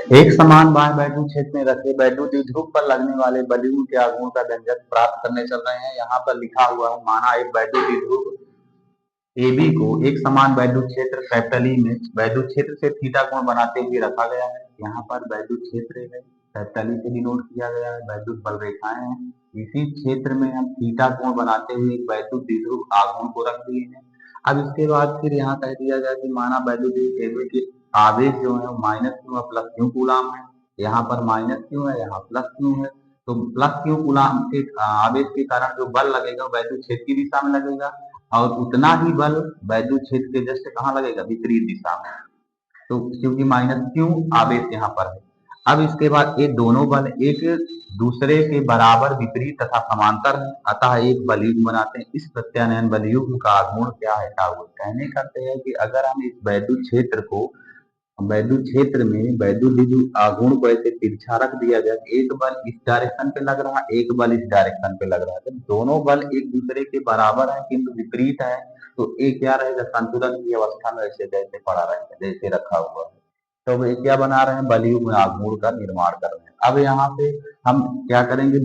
एक समान बाह्य वैद्युत क्षेत्र में रखे वैद्युत द्विध्रुव पर लगने वाले बलयों के आघूर्ण का व्यंजक प्राप्त करने चल रहे हैं। यहाँ पर लिखा हुआ है, माना एक वैद्युत द्विध्रुव AB को एक समान वैद्युत क्षेत्र कैपिटल E में वैद्युत क्षेत्र से थीटा कोण बनाते हुए रखा गया है। यहाँ पर वैद्युत क्षेत्र है, कैपिटल E से डिनोट किया गया है, वैद्युत बल रेखाएं हैं। इसी क्षेत्र में हम थीटा कोण बनाते हुए एक वैद्युत द्विध्रुव आघूर्ण को रख दिए हैं। अब इसके बाद फिर यहाँ कह दिया गया कि माना वैद्युत द्विध्रुव AB के आवेश जो है माइनस क्यू और प्लस क्यू कूलाम है। यहाँ पर माइनस क्यू है, यहाँ प्लस क्यू है। तो प्लस क्यू कूलाम के आवेश के कारण जो बल लगेगा वैद्युत क्षेत्र की दिशा में लगेगा, और उतना ही बल वैद्युत क्षेत्र के जस्ट कहाँ लगेगा, विपरीत दिशा में। तो क्योंकि माइनस क्यू आवेश यहाँ पर है। अब इसके बाद ये दोनों बल एक दूसरे के बराबर विपरीत तथा समांतर है, अतः एक बलयुग्म बनाते हैं। इस प्रत्यानयन बलयुग्म का आघूर्ण क्या है, कहने करते हैं कि अगर हम इस वैद्युत क्षेत्र को वैद्युत क्षेत्र में वैद्युत विद्युत आघूर्ण को ऐसे तिरछा रख दिया जाए, एक बल इस डायरेक्शन पे लग रहा है, एक बल इस डायरेक्शन पे लग रहा है, तो दोनों बल एक दूसरे के बराबर है किंतु विपरीत है, तो एक क्या रहेगा, संतुलन की अवस्था में ऐसे जैसे पड़ा रहेगा, जैसे रखा हुआ है। तो ये क्या बना रहे हैं, बलयुग्म आघूर्ण का निर्माण कर रहे हैं। अब यहाँ पे हम क्या करेंगे,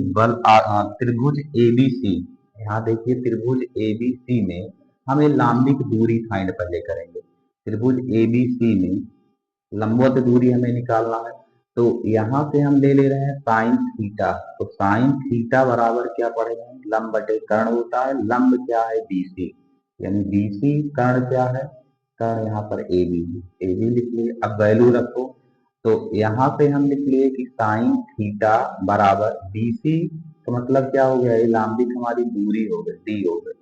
त्रिभुज ABC, यहाँ देखिए त्रिभुज ABC में हमें लंबिक दूरी फाइंड पहले करेंगे। त्रिभुज ABC में लंबवत दूरी हमें निकालना है, तो यहाँ से हम ले ले रहे हैं साइन थीटा। तो साइन थीटा बराबर क्या पड़ेगा, लंब बटे कर्ण होता है। लंब क्या है, BC, यानी BC कर्ण क्या है, कर्ण यहाँ पर AB लिख लिए। अब वैल्यू रखो, तो यहाँ पे हम लिख लिए कि साइन थीटा बराबर BC, तो मतलब क्या हो गया, ये लंबिक हमारी दूरी हो गई, D हो गई,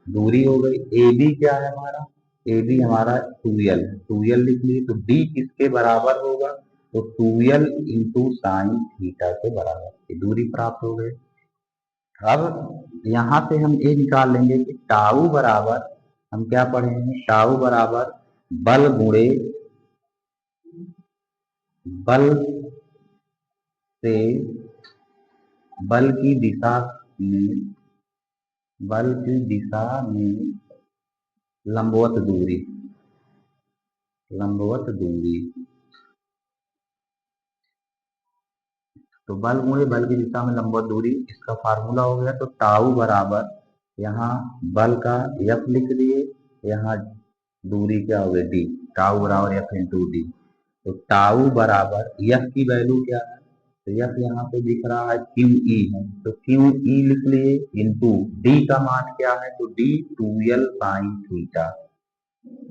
दूरी हो गई। AB क्या है हमारा, AB हमारा 2L है, 2L लिख लिए। तो D किसके बराबर होगा, तो 2L इंटू साइन थीटा के बराबर, ये दूरी प्राप्त हो गई। अब यहाँ से हम ये निकाल लेंगे कि टाउ बराबर, हम क्या पढ़े हैं, टाउ बराबर बल गुणे बल से बल की दिशा में लंबवत दूरी, तो बल गुणे बल की दिशा में लंबवत दूरी, इसका फार्मूला हो गया। तो टाउ बराबर यहाँ बल का F लिख दिए, यहाँ दूरी क्या हो गई, D, टाउ बराबर F इंटू डी। तो टाउ बराबर F की वैल्यू क्या है, तो F यहाँ पे दिख रहा है QE है, तो QE लिख लिए, इंटू D का मान क्या है, तो D 2L साइन थीटा।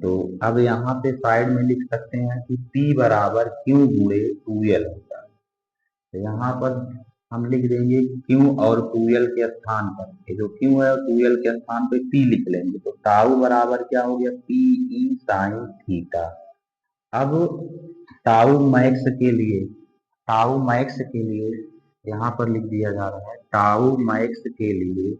तो अब यहाँ पे साइड में लिख सकते हैं कि P बराबर Q गुणे 2L होता है। तो यहाँ पर हम लिख देंगे Q और 2L के स्थान पर, ये जो Q है और 2L के स्थान पे P लिख लेंगे। तो टाउ बराबर क्या हो गया, PE साइन थीटा। अब टाउ मैक्स के लिए, यहाँ पर लिख दिया जा रहा है, टाउ मैक्स के लिए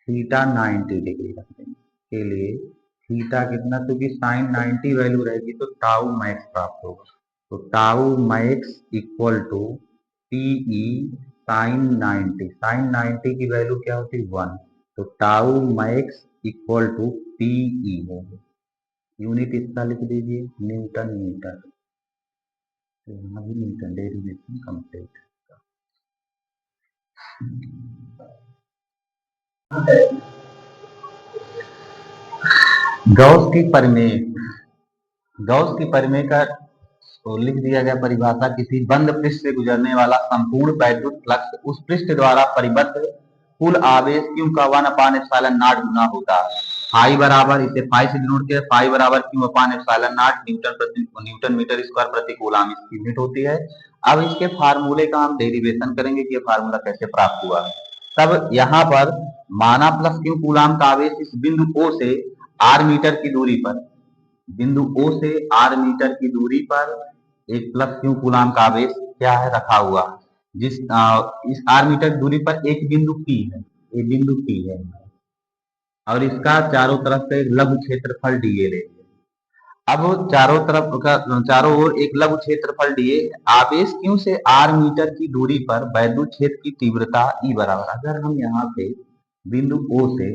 थीटा 90 डिग्री रख देंगे, के लिए थीटा कितना, क्योंकि साइन 90 वैल्यू रहेगी तो टाउ मैक्स प्राप्त होगा। तो tau max equal to P E sine 90 की वैल्यू क्या होती है, 1। तो tau max equal to P E होगा, यूनिट इसका लिख दीजिए न्यूटन मीटर। तो यहाँ भी न्यूटन, डेरिवेशन कंप्लीट। गॉस की परिमेय का तो लिख दिया गया परिभाषा, किसी बंद पृष्ठ से गुजरने वाला संपूर्ण वैद्युत फ्लक्स उस पृष्ठ द्वारा परिबद्ध कुल आवेश Q का 1/ε0 गुना होता है। फाई बराबर, इसे फाई से डिनोट किया, फाई बराबर Q/ε0 न्यूटन मीटर स्क्वायर प्रति कूलम इसकी यूनिट होती है। अब इसके फार्मूले का हम डेरिवेशन करेंगे कि ये फार्मूला कैसे प्राप्त हुआ। तब यहाँ पर माना प्लस Q कूलम का आवेश इस बिंदु O से R मीटर की दूरी पर, बिंदु O से R मीटर की दूरी पर एक प्लस Q कूलम का आवेश क्या है, रखा हुआ, इस R मीटर दूरी पर एक बिंदु P है, ये बिंदु P है, और इसका चारों तरफ से एक लघु क्षेत्रफल DA लेंगे। अब चारों ओर एक लघु क्षेत्रफल DA, आवेश Q से R मीटर की दूरी पर वैद्युत क्षेत्र की तीव्रता E बराबर, अगर हम यहाँ पे बिंदु O से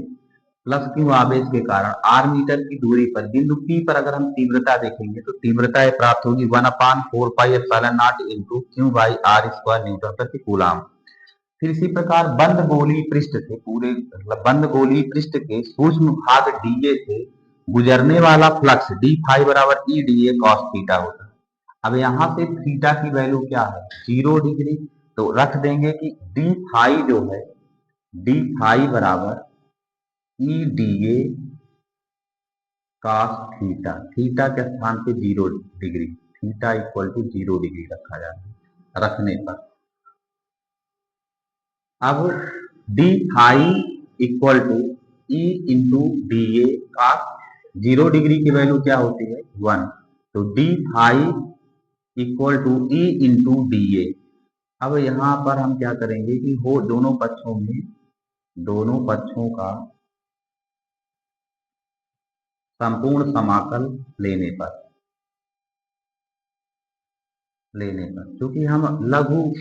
प्लस क्यू आवेश के कारण आर मीटर की दूरी पर बिंदु पी पर अगर हम तीव्रता देखेंगे तो तीव्रता ये प्राप्त होगी 1/4πε0 into q by r square newton प्रति कूलम। फिर इसी प्रकार बंद गोलीय पृष्ठ से पूरे मतलब बंद गोलीय पृष्ठ के सूक्ष्म भाग डीए से गुजरने वाला फ्लक्स डी फाई बराबर E d A cos theta होता है। अब यहाँ से थीटा की वैल्यू क्या है 0 डिग्री, तो रख देंगे कि डी फाई जो है डी फाई बराबर E d A cos theta, theta के स्थान पे 0 degree, theta equal to 0 degree रखा जाता है। रखने पर अब d phi equal to E into d A का 0 डिग्री की वैल्यू क्या होती है 1, तो d phi equal to E into d A. अब यहाँ पर हम क्या करेंगे कि हो दोनों पक्षों का संपूर्ण समाकल लेने पर क्योंकि हम लघु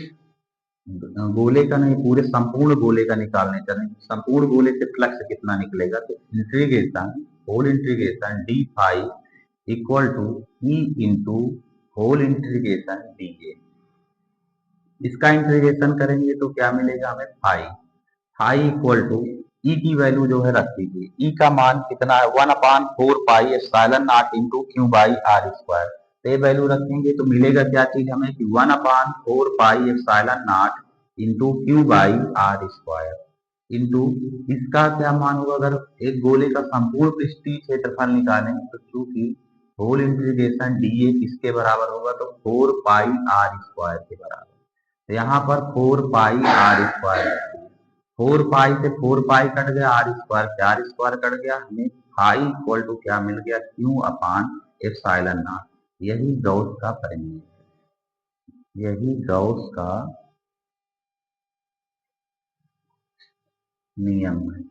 गोले का नहीं पूरे संपूर्ण गोले का निकालने चलें, संपूर्ण गोले से फ्लक्स कितना निकलेगा, तो whole integration d phi equal to E into whole integration d A. इसका इंटीग्रेशन करेंगे तो क्या मिलेगा हमें फाई इक्वल टू ई की वैल्यू जो है रख दीजिए, ई का मान कितना है 1/4πε0 into q by r square. तो ये वैल्यू रखेंगे तो मिलेगा क्या चीज हमें कि 1/4πε0 into q by r square into इसका क्या मान होगा अगर एक गोले का संपूर्ण पृष्ठीय क्षेत्रफल निकालेंगे तो चूंकि होल इंटीग्रेशन डी ए किसके बराबर होगा तो 4πr² के बराबर। तो यहाँ पर 4πr², 4 पाई से 4 पाई कट गया, आर स्क्वायर कट गया, हमें फाई इक्वल टू क्या मिल गया क्यू अपान एप्सिलॉन नॉट। यही गॉस का परिमेय है, यही गॉस का नियम है।